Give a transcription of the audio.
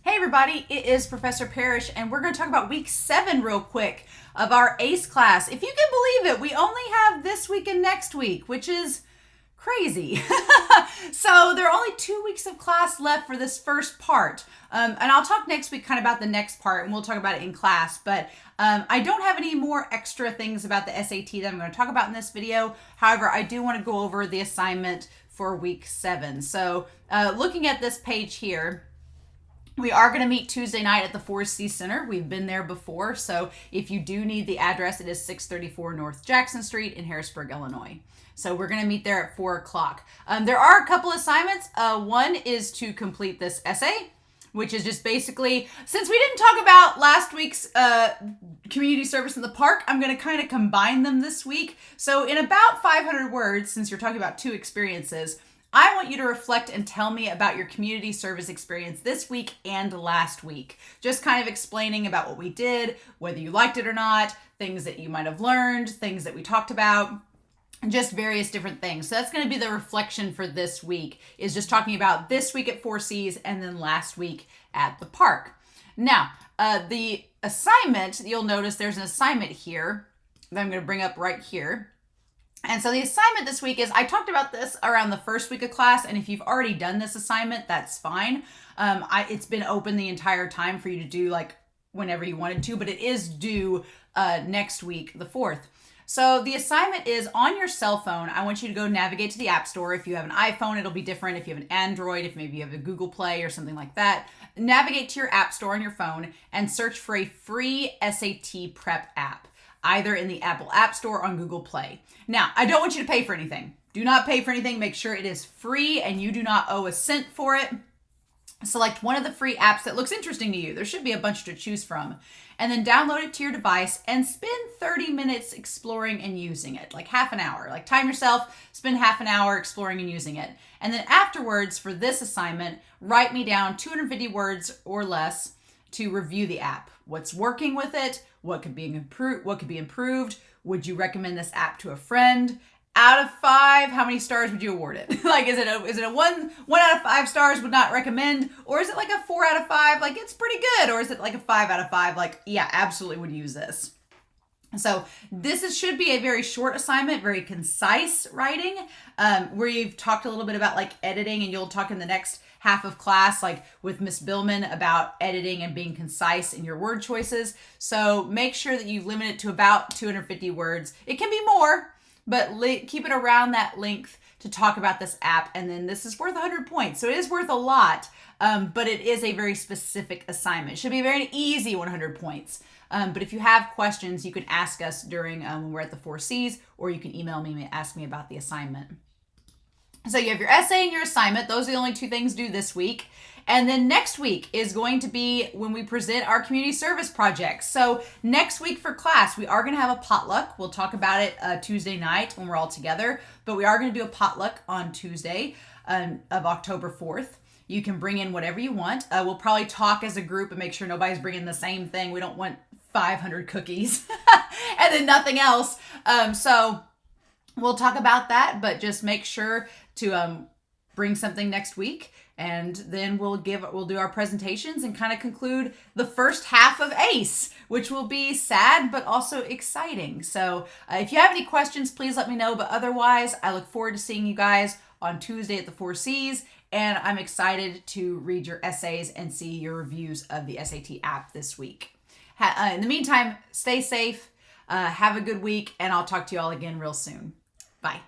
Hey everybody, it is Professor Parish, and we're going to talk about week 7 real quick of our ACE class. If you can believe it, we only have this week and next week, which is crazy. So there are only 2 weeks of class left for this first part. And I'll talk next week kind of about the next part, and we'll talk about it in class. But I don't have any more extra things about the SAT that I'm going to talk about in this video. However, I do want to go over the assignment for week 7. So looking at this page here, we are going to meet Tuesday night at the 4C Center. We've been there before, so if you do need the address, it is 634 North Jackson Street in Harrisburg, Illinois. So we're going to meet there at 4 o'clock. There are a couple assignments. One is to complete this essay, which is just basically, since we didn't talk about last week's community service in the park, I'm going to kind of combine them this week. So in about 500 words, since you're talking about 2 experiences, I want you to reflect and tell me about your community service experience this week and last week. Just kind of explaining about what we did, whether you liked it or not, things that you might have learned, things that we talked about, and just various different things. So that's going to be the reflection for this week, is just talking about this week at 4Cs and then last week at the park. Now, the assignment, you'll notice there's an assignment here that I'm going to bring up right here. And so the assignment this week is, I talked about this around the first week of class, and if you've already done this assignment, that's fine. It's been open the entire time for you to do like whenever you wanted to, but it is due next week, the 4th. So the assignment is on your cell phone. I want you to go navigate to the App Store. If you have an iPhone, it'll be different. If you have an Android, if maybe you have a Google Play or something like that, navigate to your App Store on your phone and search for a free SAT prep app, either in the Apple App Store or on Google Play. Now, I don't want you to pay for anything. Do not pay for anything. Make sure it is free and you do not owe a cent for it. Select one of the free apps that looks interesting to you. There should be a bunch to choose from. And then download it to your device and spend 30 minutes exploring and using it, like half an hour. Like time yourself, spend half an hour exploring and using it. And then afterwards, for this assignment, write me down 250 words or less to review the app. What's working with it? What could be improved? Would you recommend this app to a friend? Out of 5, how many stars would you award it? Like, is it a 1 out of 5 stars would not recommend? Or is it like a 4 out of 5? Like, it's pretty good. Or is it like a 5 out of 5? Like, yeah, absolutely would use this. So should be a very short assignment, very concise writing. We've talked a little bit about like editing, and you'll talk in the next half of class, like with Miss Billman, about editing and being concise in your word choices. So make sure that you limit it to about 250 words. It can be more, but keep it around that length to talk about this app. And then this is worth 100 points. So it is worth a lot, but it is a very specific assignment. It should be a very easy 100 points. But if you have questions, you can ask us during when we're at the 4Cs, or you can email me and ask me about the assignment. So you have your essay and your assignment. Those are the only 2 things due this week. And then next week is going to be when we present our community service projects. So next week for class, we are going to have a potluck. We'll talk about it Tuesday night when we're all together. But we are going to do a potluck on Tuesday of October 4th. You can bring in whatever you want. We'll probably talk as a group and make sure nobody's bringing the same thing. We don't want 500 cookies and then nothing else. So we'll talk about that, but just make sure to bring something next week, and then we'll do our presentations and kind of conclude the first half of ACE, which will be sad but also exciting. So if you have any questions, please let me know. But otherwise, I look forward to seeing you guys on Tuesday at the 4Cs, and I'm excited to read your essays and see your reviews of the SAT app this week. In the meantime, stay safe, have a good week, and I'll talk to you all again real soon. Bye.